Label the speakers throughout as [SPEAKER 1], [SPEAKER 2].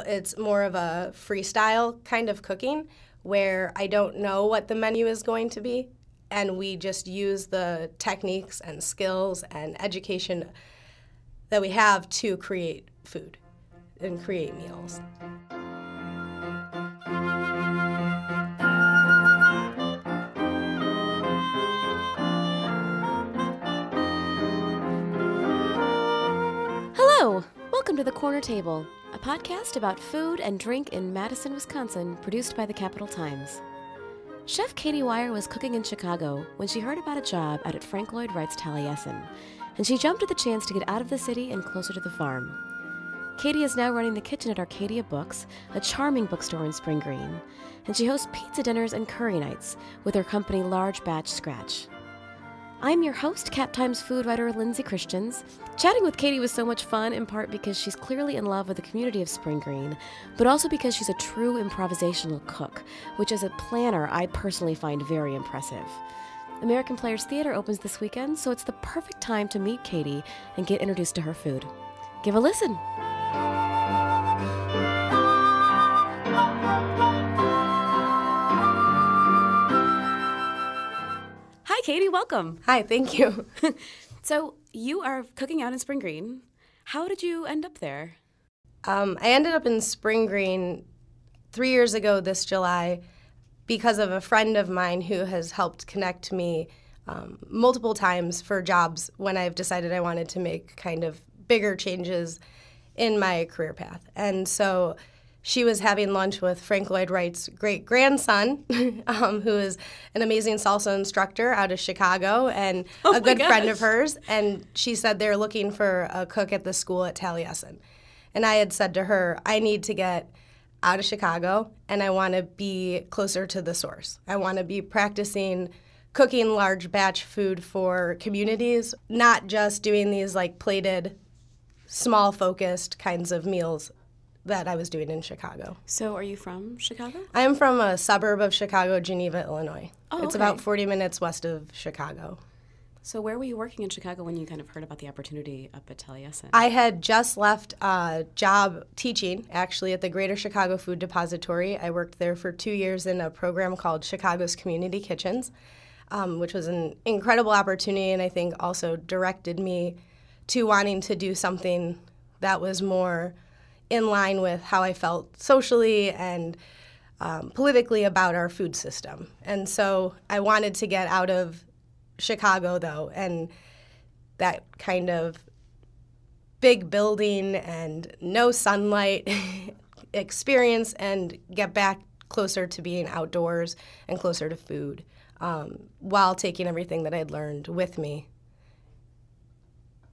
[SPEAKER 1] It's more of a freestyle kind of cooking where I don't know what the menu is going to be, and we just use the techniques and skills and education that we have to create food and create meals.
[SPEAKER 2] Hello! Welcome to The Corner Table, a podcast about food and drink in Madison, Wisconsin, produced by the Capital Times. Chef Katie Wyer was cooking in Chicago when she heard about a job out at Frank Lloyd Wright's Taliesin, and she jumped at the chance to get out of the city and closer to the farm. Katie is now running the kitchen at Arcadia Books, a charming bookstore in Spring Green, and she hosts pizza dinners and curry nights with her company Large Batch Scratch. I'm your host, Cap Times food writer Lindsay Christians. Chatting with Katie was so much fun, in part because she's clearly in love with the community of Spring Green, but also because she's a true improvisational cook, which as a planner I personally find very impressive. American Players Theater opens this weekend, so it's the perfect time to meet Katie and get introduced to her food. Give a listen. Hi, Katie. Welcome.
[SPEAKER 1] Hi, thank you.
[SPEAKER 2] So you are cooking out in Spring Green. How did you end up there?
[SPEAKER 1] I ended up in Spring Green 3 years ago this July because of a friend of mine who has helped connect me multiple times for jobs when I've decided I wanted to make kind of bigger changes in my career path. And so she was having lunch with Frank Lloyd Wright's great-grandson, who is an amazing salsa instructor out of Chicago and a good friend of hers. And she said they're looking for a cook at the school at Taliesin. And I had said to her, I need to get out of Chicago, and I want to be closer to the source. I want to be practicing cooking large batch food for communities, not just doing these like plated, small focused kinds of meals that I was doing in Chicago.
[SPEAKER 2] So are you from Chicago?
[SPEAKER 1] I'm from a suburb of Chicago, Geneva, Illinois.
[SPEAKER 2] Oh,
[SPEAKER 1] it's about 40 minutes west of Chicago.
[SPEAKER 2] So where were you working in Chicago when you kind of heard about the opportunity up at Taliesin?
[SPEAKER 1] I had just left a job teaching, actually, at the Greater Chicago Food Depository. I worked there for 2 years in a program called Chicago's Community Kitchens, which was an incredible opportunity, and I think also directed me to wanting to do something that was more in line with how I felt socially and politically about our food system. And so I wanted to get out of Chicago, though, and that kind of big building and no sunlight experience, and get back closer to being outdoors and closer to food, while taking everything that I'd learned with me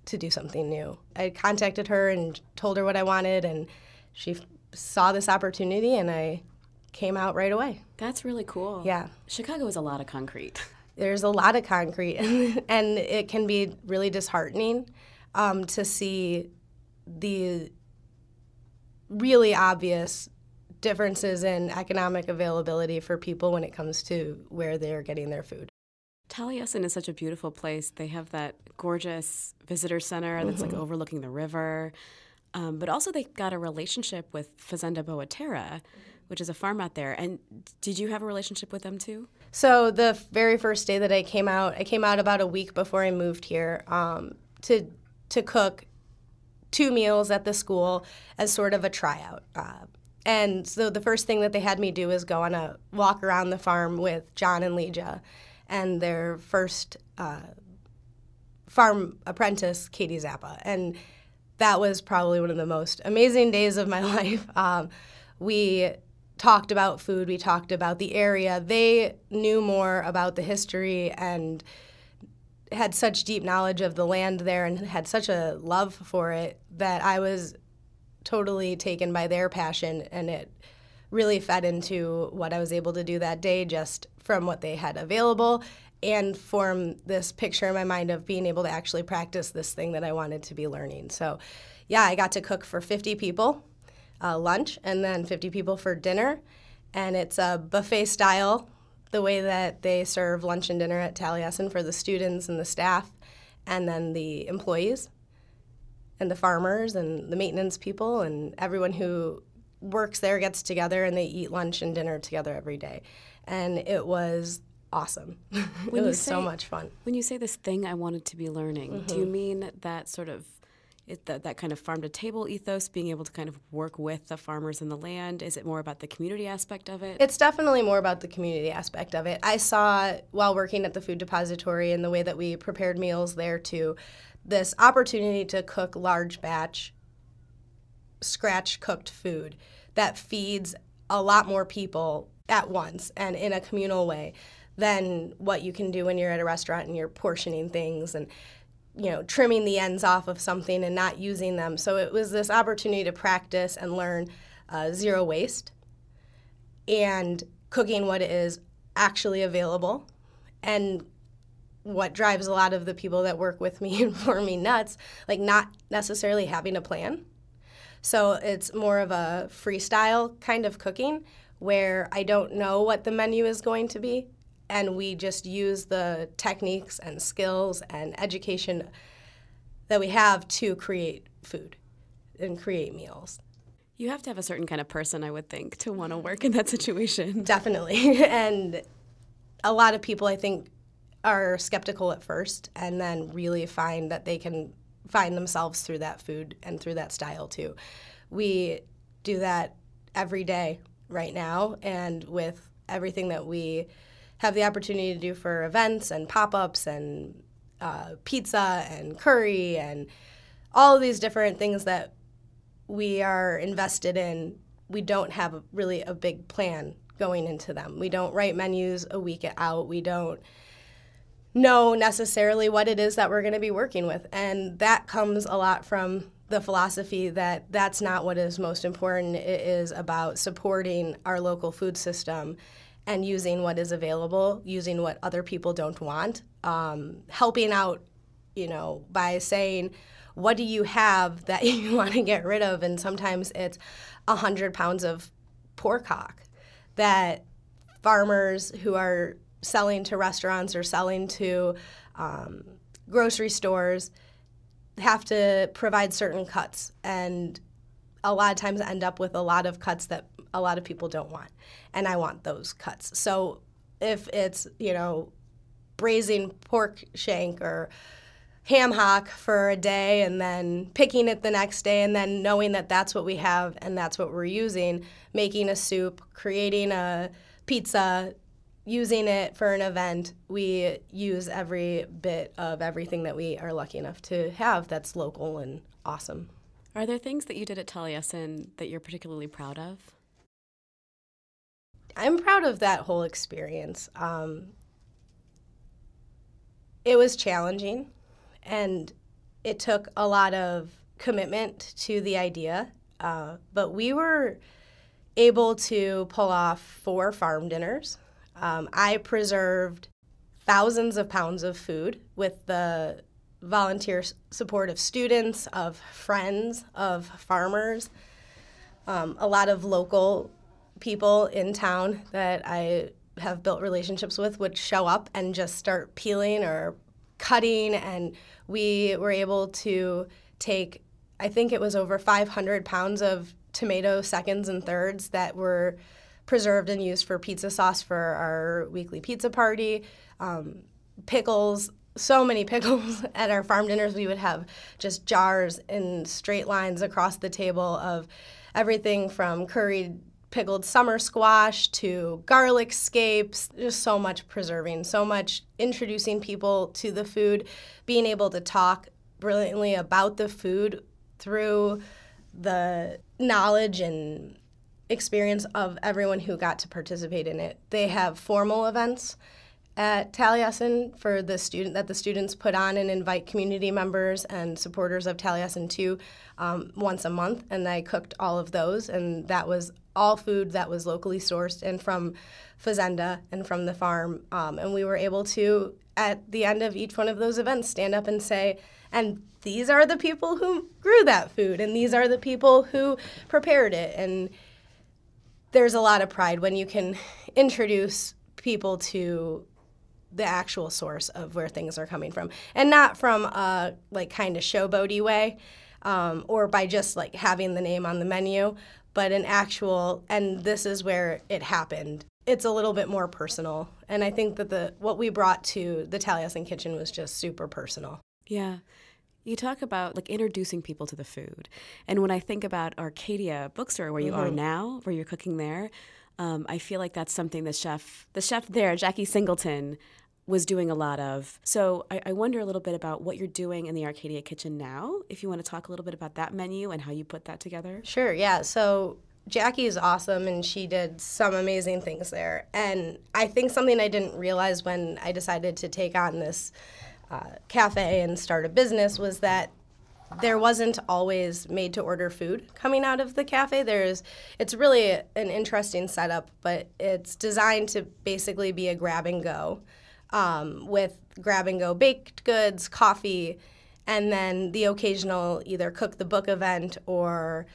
[SPEAKER 1] to do something new. I contacted her and told her what I wanted, and she saw this opportunity, and I came out right away.
[SPEAKER 2] That's really cool.
[SPEAKER 1] Yeah.
[SPEAKER 2] Chicago is a lot of concrete.
[SPEAKER 1] There's a lot of concrete, and it can be really disheartening to see the really obvious differences in economic availability for people when it comes to where they're getting their food.
[SPEAKER 2] Taliesin is such a beautiful place. They have that gorgeous visitor center that's like overlooking the river. But also they got a relationship with Fazenda Boatera, which is a farm out there. And did you have a relationship with them too?
[SPEAKER 1] So the very first day that I came out about a week before I moved here to cook 2 meals at the school as sort of a tryout. And so the first thing that they had me do is go on a walk around the farm with John and Legia and their first farm apprentice, Katie Zappa. And that was probably one of the most amazing days of my life. We talked about food. We talked about the area. They knew more about the history and had such deep knowledge of the land there and had such a love for it that I was totally taken by their passion, and it really fed into what I was able to do that day just from what they had available, and form this picture in my mind of being able to actually practice this thing that I wanted to be learning. So, yeah, I got to cook for 50 people, lunch, and then 50 people for dinner. And it's a buffet style, the way that they serve lunch and dinner at Taliesin for the students and the staff, and then the employees and the farmers and the maintenance people and everyone who works there gets together and they eat lunch and dinner together every day. And it was awesome. It was so much fun.
[SPEAKER 2] When you say this thing I wanted to be learning, do you mean that sort of that kind of farm-to-table ethos, being able to kind of work with the farmers and the land? Is it more about the community aspect of it?
[SPEAKER 1] It's definitely more about the community aspect of it. I saw, while working at the food depository and the way that we prepared meals there too, this opportunity to cook large batch, scratch-cooked food that feeds a lot more people at once and in a communal way than what you can do when you're at a restaurant and you're portioning things and trimming the ends off of something and not using them. So it was this opportunity to practice and learn zero waste and cooking what is actually available. And what drives a lot of the people that work with me and for me nuts, like not necessarily having a plan. So it's more of a freestyle kind of cooking where I don't know what the menu is going to be. And we just use the techniques and skills and education that we have to create food and create meals.
[SPEAKER 2] You have to have a certain kind of person, I would think, to want to work in that situation.
[SPEAKER 1] Definitely. And a lot of people, I think, are skeptical at first and then really find that they can find themselves through that food and through that style too. We do that every day right now, and with everything that we have the opportunity to do for events and pop-ups and pizza and curry and all of these different things that we are invested in, we don't have really a big plan going into them. We don't write menus a week out. We don't know necessarily what it is that we're going to be working with. And that comes a lot from the philosophy that that's not what is most important. It is about supporting our local food system and using what is available, using what other people don't want, helping out, by saying, what do you have that you want to get rid of? And sometimes it's 100 pounds of pork hock that farmers who are selling to restaurants or selling to grocery stores have to provide certain cuts, and a lot of times end up with a lot of cuts that a lot of people don't want, and I want those cuts. So if it's, braising pork shank or ham hock for a day and then picking it the next day and then knowing that that's what we have and that's what we're using, making a soup, creating a pizza, using it for an event, we use every bit of everything that we are lucky enough to have that's local and awesome.
[SPEAKER 2] Are there things that you did at Taliesin that you're particularly proud of?
[SPEAKER 1] I'm proud of that whole experience. It was challenging, and it took a lot of commitment to the idea, but we were able to pull off 4 farm dinners. I preserved thousands of pounds of food with the volunteer support of students, of friends, of farmers, a lot of local people in town that I have built relationships with would show up and just start peeling or cutting, and we were able to take, I think it was over 500 pounds of tomato seconds and thirds that were preserved and used for pizza sauce for our weekly pizza party, pickles, so many pickles. At our farm dinners, we would have just jars in straight lines across the table of everything from curried pickled summer squash to garlic scapes, just so much preserving, so much introducing people to the food, being able to talk brilliantly about the food through the knowledge and experience of everyone who got to participate in it. They have formal events at Taliesin for the students put on and invite community members and supporters of Taliesin to once a month, and I cooked all of those, and that was all food that was locally sourced and from Fazenda and from the farm, and we were able to, at the end of each one of those events, stand up and say, and these are the people who grew that food, and these are the people who prepared it, and there's a lot of pride when you can introduce people to the actual source of where things are coming from, and not from a kind of showboaty way, or by just having the name on the menu, but and this is where it happened, it's a little bit more personal. And I think that what we brought to the Taliesin Kitchen was just super personal.
[SPEAKER 2] Yeah. You talk about like introducing people to the food. And when I think about Arcadia Bookstore, where you are now, where you're cooking there, I feel like that's something the chef there, Jackie Singleton, was doing a lot of. So I wonder a little bit about what you're doing in the Arcadia Kitchen now, if you want to talk a little bit about that menu and how you put that together.
[SPEAKER 1] Sure, yeah. So Jackie is awesome, and she did some amazing things there. And I think something I didn't realize when I decided to take on this cafe and start a business was that there wasn't always made-to-order food coming out of the cafe. It's really an interesting setup, but it's designed to basically be a grab-and-go with grab-and-go baked goods, coffee, and then the occasional either cook the book event or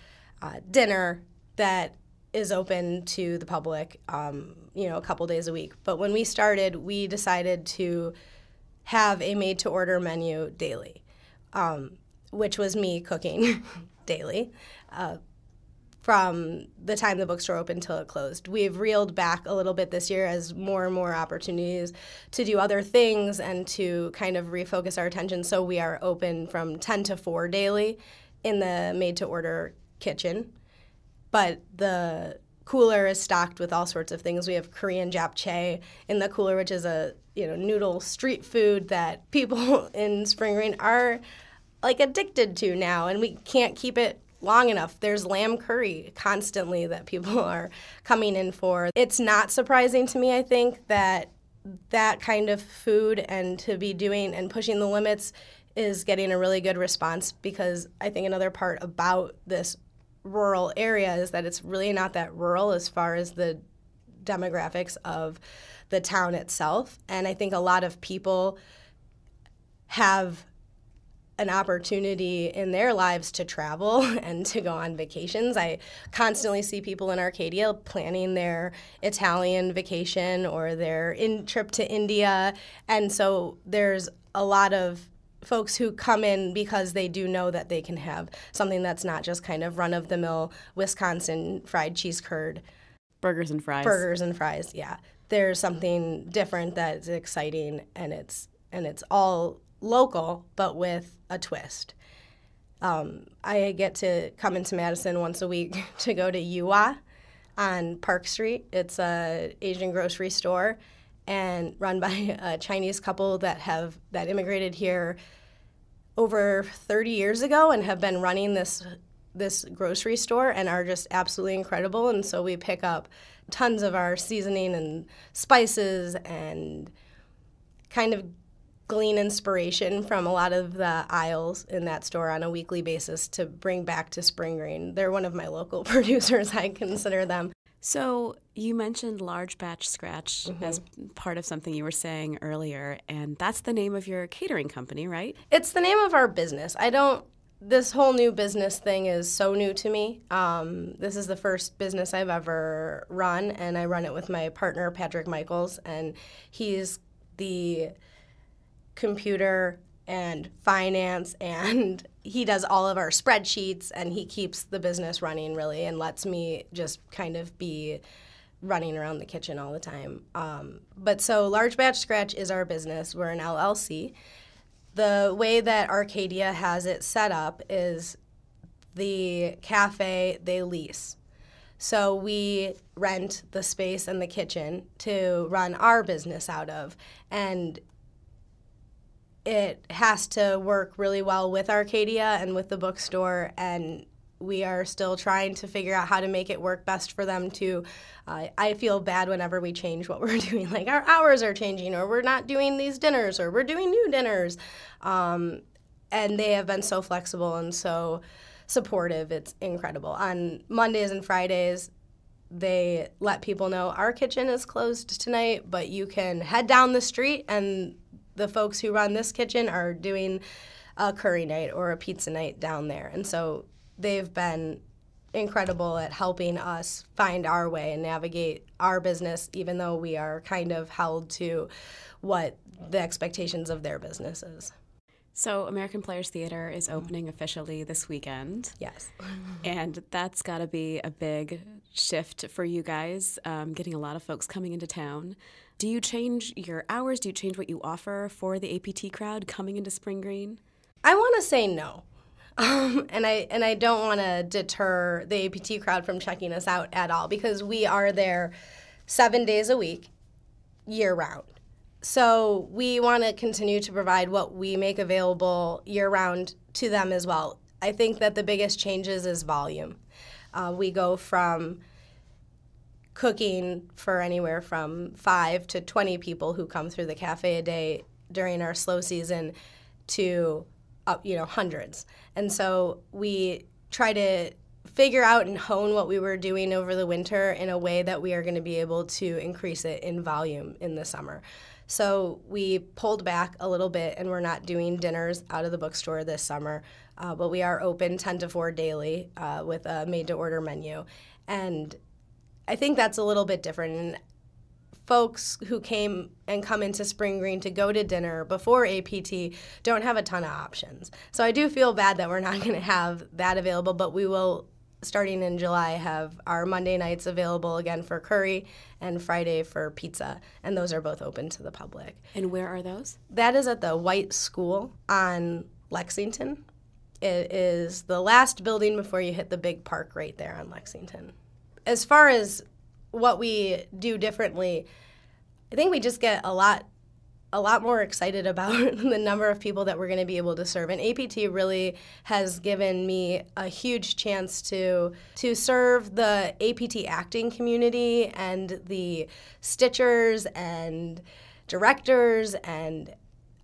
[SPEAKER 1] dinner that is open to the public, a couple days a week. But when we started, we decided to have a made-to-order menu daily, which was me cooking daily from the time the bookstore opened till it closed. We've reeled back a little bit this year as more and more opportunities to do other things and to kind of refocus our attention. So we are open from 10 to 4 daily in the made-to-order kitchen. But the cooler is stocked with all sorts of things. We have Korean japchae in the cooler, which is a noodle street food that people in Spring Green are like addicted to now, and we can't keep it long enough. There's lamb curry constantly that people are coming in for. It's not surprising to me, I think, that kind of food and to be doing and pushing the limits is getting a really good response, because I think another part about this rural area is that it's really not that rural as far as the demographics of the town itself. And I think a lot of people have an opportunity in their lives to travel and to go on vacations. I constantly see people in Arcadia planning their Italian vacation or their trip to India. And so there's a lot of folks who come in because they do know that they can have something that's not just kind of run-of-the-mill Wisconsin fried cheese curd.
[SPEAKER 2] Burgers and fries.
[SPEAKER 1] Burgers and fries, yeah. There's something different that's exciting, and it's all local, but with a twist. I get to come into Madison once a week to go to Yuwa on Park Street. It's an Asian grocery store and run by a Chinese couple that immigrated here over 30 years ago and have been running this grocery store and are just absolutely incredible. And so we pick up tons of our seasoning and spices and kind of glean inspiration from a lot of the aisles in that store on a weekly basis to bring back to Spring Green. They're one of my local producers, I consider them.
[SPEAKER 2] So you mentioned large batch scratch as part of something you were saying earlier, and that's the name of your catering company, right?
[SPEAKER 1] It's the name of our business. This whole new business thing is so new to me. This is the first business I've ever run, and I run it with my partner, Patrick Michaels, and he's the computer and finance, and he does all of our spreadsheets, and he keeps the business running, really, and lets me just kind of be running around the kitchen all the time. But so Large Batch Scratch is our business. We're an LLC. The way that Arcadia has it set up is the cafe they lease. So we rent the space and the kitchen to run our business out of, and it has to work really well with Arcadia and with the bookstore, and we are still trying to figure out how to make it work best for them too. I feel bad whenever we change what we're doing, like our hours are changing, or we're not doing these dinners, or we're doing new dinners. And they have been so flexible and so supportive. It's incredible. On Mondays and Fridays, they let people know our kitchen is closed tonight, but you can head down the street, and the folks who run this kitchen are doing a curry night or a pizza night down there. And so they've been incredible at helping us find our way and navigate our business, even though we are kind of held to what the expectations of their business is.
[SPEAKER 2] So American Players Theater is opening officially this weekend.
[SPEAKER 1] Yes.
[SPEAKER 2] And that's got to be a big shift for you guys, getting a lot of folks coming into town. Do you change your hours? Do you change what you offer for the APT crowd coming into Spring Green?
[SPEAKER 1] I want to say no. And I don't want to deter the APT crowd from checking us out at all, because we are there 7 days a week, year-round. So we want to continue to provide what we make available year-round to them as well. I think that the biggest changes is volume. We go from cooking for anywhere from 5 to 20 people who come through the cafe a day during our slow season to hundreds. And so we try to figure out and hone what we were doing over the winter in a way that we are going to be able to increase it in volume in the summer. So we pulled back a little bit, and we're not doing dinners out of the bookstore this summer, but we are open 10 to 4 daily with a made-to-order menu. And I think that's a little bit different. And folks who come into Spring Green to go to dinner before APT don't have a ton of options. So I do feel bad that we're not going to have that available, but we will, starting in July, have our Monday nights available again for curry and Friday for pizza, and those are both open to the public.
[SPEAKER 2] And where are those?
[SPEAKER 1] That is at the White School on Lexington. It is the last building before you hit the big park right there on Lexington. As far as what we do differently, I think we just get a lot more excited about the number of people that we're going to be able to serve. And APT really has given me a huge chance to serve the APT acting community and the stitchers and directors, and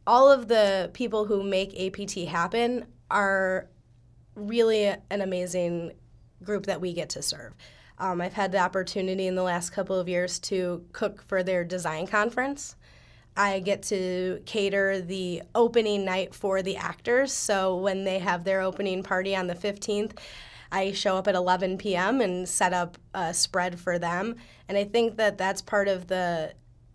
[SPEAKER 1] all of the people who make APT happen are really an amazing group that we get to serve. I've had the opportunity in the last couple of years to cook for their design conference. I get to cater the opening night for the actors. So when they have their opening party on the 15th, I show up at 11 p.m. and set up a spread for them. And I think that that's part of the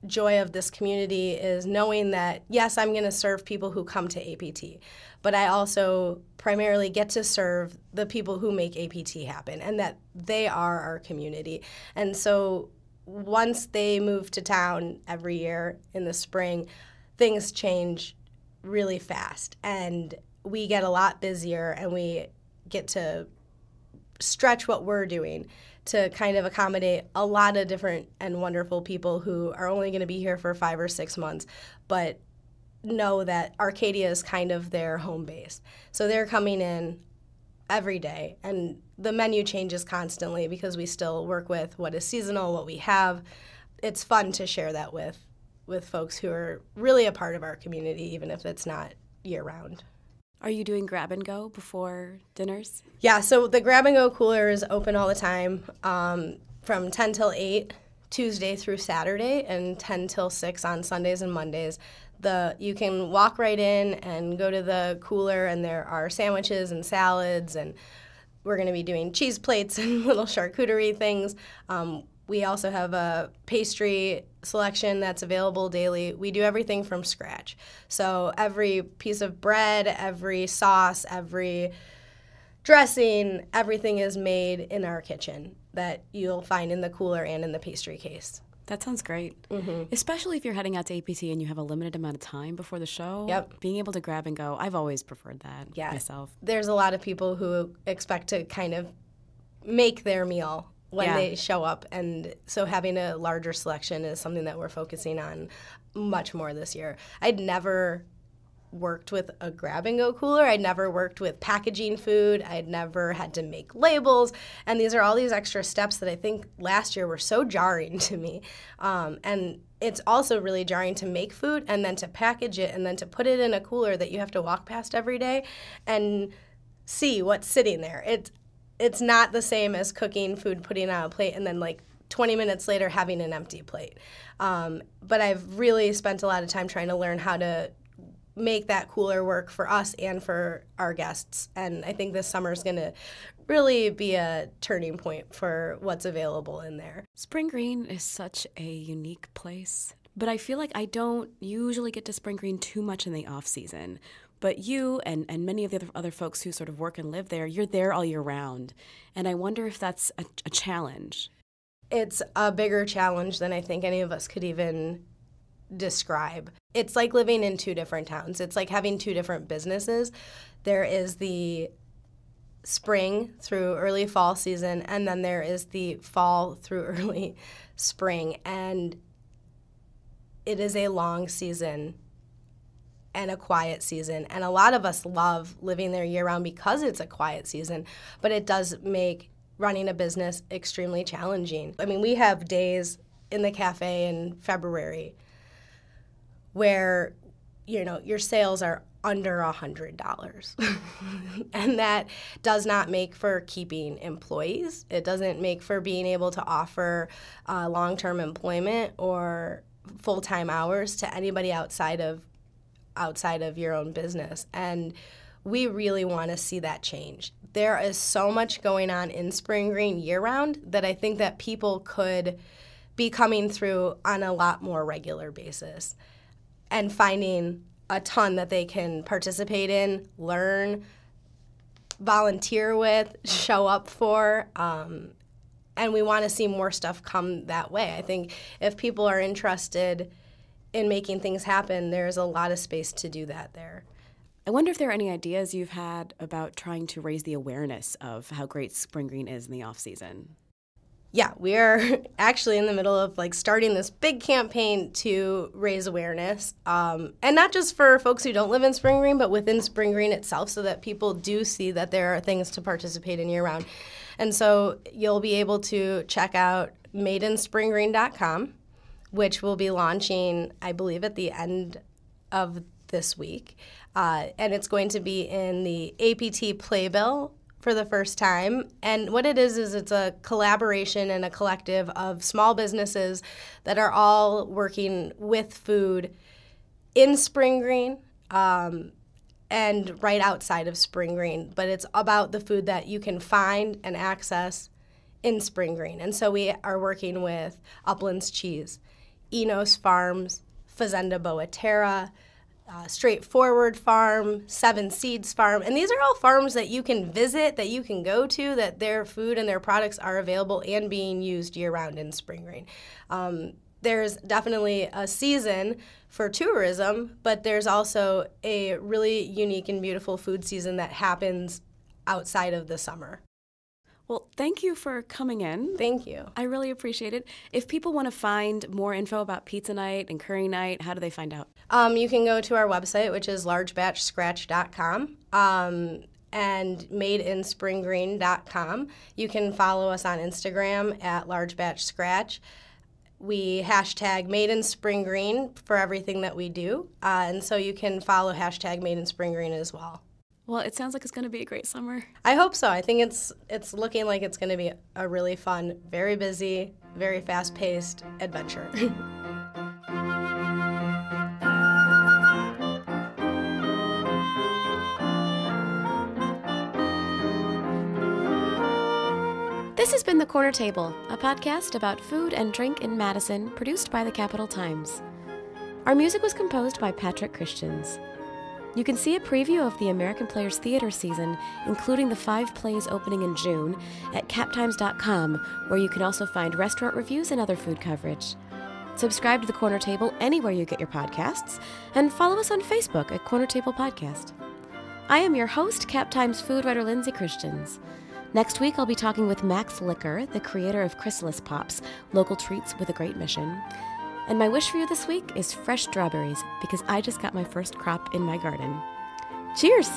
[SPEAKER 1] joy of this community, is knowing that, yes, I'm going to serve people who come to APT, but I also primarily get to serve the people who make APT happen, and that they are our community. And so once they move to town every year in the spring, things change really fast, and we get a lot busier, and we get to stretch what we're doing to kind of accommodate a lot of different and wonderful people who are only going to be here for 5 or 6 months, but know that Arcadia is kind of their home base. So they're coming in every day, and the menu changes constantly because we still work with what is seasonal, what we have. It's fun to share that with folks who are really a part of our community, even if it's not year-round.
[SPEAKER 2] Are you doing grab and go before dinners?
[SPEAKER 1] Yeah, so the grab and go cooler is open all the time from 10 till 8, Tuesday through Saturday, and 10 till 6 on Sundays and Mondays. You can walk right in and go to the cooler, and there are sandwiches and salads, and we're going to be doing cheese plates and little charcuterie things. We also have a pastry selection that's available daily. We do everything from scratch. So every piece of bread, every sauce, every dressing, everything is made in our kitchen that you'll find in the cooler and in the pastry case.
[SPEAKER 2] That sounds great. Mm-hmm. Especially if you're heading out to APT and you have a limited amount of time before the show.
[SPEAKER 1] Yep.
[SPEAKER 2] Being able to grab and go, I've always preferred that myself.
[SPEAKER 1] There's a lot of people who expect to kind of make their meal when they show up, and so having a larger selection is something that we're focusing on much more this year. I'd never worked with a grab-and-go cooler. I'd never worked with packaging food. I'd never had to make labels, and these are all these extra steps that I think last year were so jarring to me. And it's also really jarring to make food and then to package it and then to put it in a cooler that you have to walk past every day and see what's sitting there. It's not the same as cooking food, putting it on a plate, and then like 20 minutes later having an empty plate. But I've really spent a lot of time trying to learn how to make that cooler work for us and for our guests. And I think this summer is going to really be a turning point for what's available in there.
[SPEAKER 2] Spring Green is such a unique place, but I feel like I don't usually get to Spring Green too much in the off season. But you and many of the other folks who sort of work and live there, you're there all year round. And I wonder if that's a challenge.
[SPEAKER 1] It's a bigger challenge than I think any of us could even describe. It's like living in two different towns. It's like having two different businesses. There is the spring through early fall season, and then there is the fall through early spring. And it is a long season and a quiet season. And a lot of us love living there year-round because it's a quiet season, but it does make running a business extremely challenging. I mean, we have days in the cafe in February where, you know, your sales are under $100. And that does not make for keeping employees. It doesn't make for being able to offer long-term employment or full-time hours to anybody outside of your own business. And we really want to see that change. There is so much going on in Spring Green year-round that I think that people could be coming through on a lot more regular basis and finding a ton that they can participate in, learn, volunteer with, show up for, and we want to see more stuff come that way. I think if people are interested in making things happen, there's a lot of space to do that there.
[SPEAKER 2] I wonder if there are any ideas you've had about trying to raise the awareness of how great Spring Green is in the off-season.
[SPEAKER 1] Yeah, we are actually in the middle of starting this big campaign to raise awareness, and not just for folks who don't live in Spring Green, but within Spring Green itself, so that people do see that there are things to participate in year-round. And so you'll be able to check out madison.com, which will be launching, I believe, at the end of this week, and it's going to be in the APT Playbill for the first time. And what it is it's a collaboration and a collective of small businesses that are all working with food in Spring Green and right outside of Spring Green. But it's about the food that you can find and access in Spring Green. And so we are working with Uplands Cheese, Enos Farms, Fazenda Boaterra, Straightforward Farm, Seven Seeds Farm, and these are all farms that you can visit, that you can go to, that their food and their products are available and being used year-round in Spring Green. There's definitely a season for tourism, but there's also a really unique and beautiful food season that happens outside of the summer.
[SPEAKER 2] Well, thank you for coming in.
[SPEAKER 1] Thank you.
[SPEAKER 2] I really appreciate it. If people want to find more info about pizza night and curry night, how do they find out?
[SPEAKER 1] You can go to our website, which is largebatchscratch.com, and madeinspringgreen.com. You can follow us on Instagram at largebatchscratch. We hashtag #MadeInSpringGreen for everything that we do, and so you can follow hashtag #MadeInSpringGreen as well.
[SPEAKER 2] Well, it sounds like it's going to be a great summer.
[SPEAKER 1] I hope so. I think it's looking like it's going to be a really fun, very busy, very fast-paced adventure.
[SPEAKER 2] This has been The Corner Table, a podcast about food and drink in Madison, produced by the Capital Times. Our music was composed by Lindsay Christians. You can see a preview of the American Players Theater season, including the 5 plays opening in June, at captimes.com, where you can also find restaurant reviews and other food coverage. Subscribe to The Corner Table anywhere you get your podcasts, and follow us on Facebook at Corner Table Podcast. I am your host, Cap Times food writer Lindsay Christians. Next week, I'll be talking with Max Licker, the creator of Chrysalis Pops, local treats with a great mission. And my wish for you this week is fresh strawberries, because I just got my first crop in my garden. Cheers!